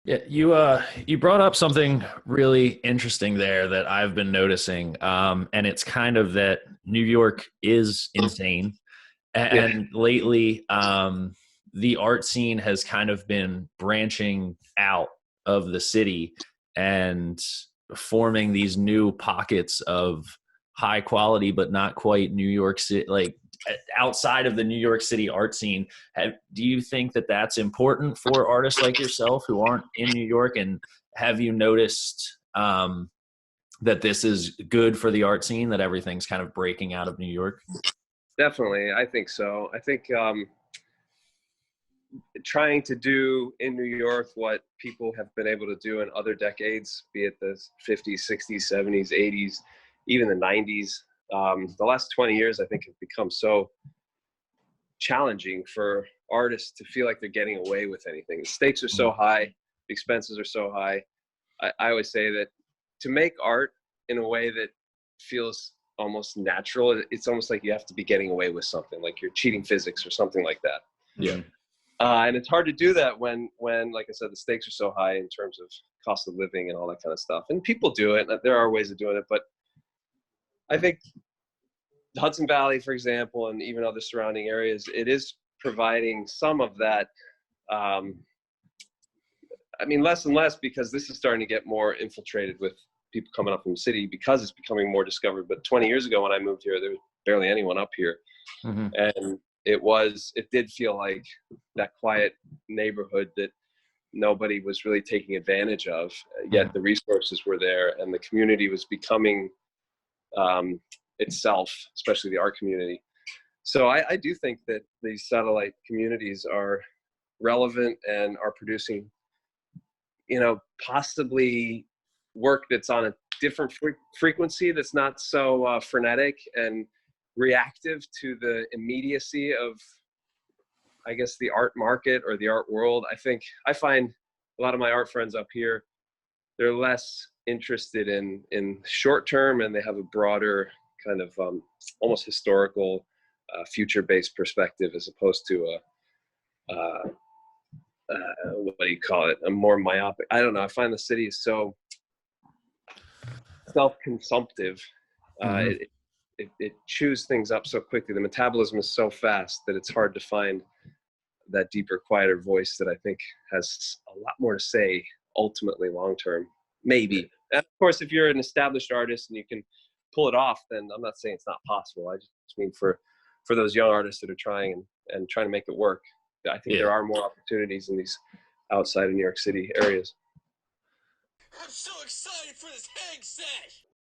Yeah, you brought up something really interesting there that I've been noticing, and it's kind of that New York is insane, Yeah. and lately, the art scene has kind of been branching out of the city and forming these new pockets of high quality, but not quite New York City, like outside of the New York City art scene. Do you think that that's important for artists like yourself who aren't in New York? And have you noticed that this is good for the art scene, that everything's kind of breaking out of New York? Definitely, I think so. I think trying to do in New York what people have been able to do in other decades, be it the 50s, 60s, 70s, 80s, even the 90s, the last 20 years, I think have become so challenging for artists to feel like they're getting away with anything. The stakes are so high, the expenses are so high. I always say that to make art in a way that feels almost natural, it's almost like you have to be getting away with something, like you're cheating physics or something like that. Yeah. And it's hard to do that when, like I said, the stakes are so high in terms of cost of living and all that kind of stuff. And people do it. There are ways of doing it, but I think Hudson Valley, for example, and even other surrounding areas, it is providing some of that. I mean, less and less, because this is starting to get more infiltrated with people coming up from the city because it's becoming more discovered. But 20 years ago when I moved here, there was barely anyone up here. Mm-hmm. And it did feel like that quiet neighborhood that nobody was really taking advantage of, yet the resources were there and the community was becoming itself, especially the art community. So I do think that these satellite communities are relevant and are producing, possibly work that's on a different frequency, that's not so frenetic and reactive to the immediacy of, I guess, the art market or the art world. I find a lot of my art friends up here, they're less interested in short term, and they have a broader kind of almost historical, future-based perspective, as opposed to what do you call it? A more myopic. I don't know. I find the city is so self-consumptive. Mm-hmm. It chews things up so quickly. The metabolism is so fast that it's hard to find that deeper, quieter voice that I think has a lot more to say ultimately long term. Maybe. And of course, if you're an established artist and you can pull it off, then I'm not saying it's not possible. I just mean for those young artists that are trying and trying to make it work, I think Yeah. there are more opportunities in these outside of New York City areas. I'm so excited for this hang set!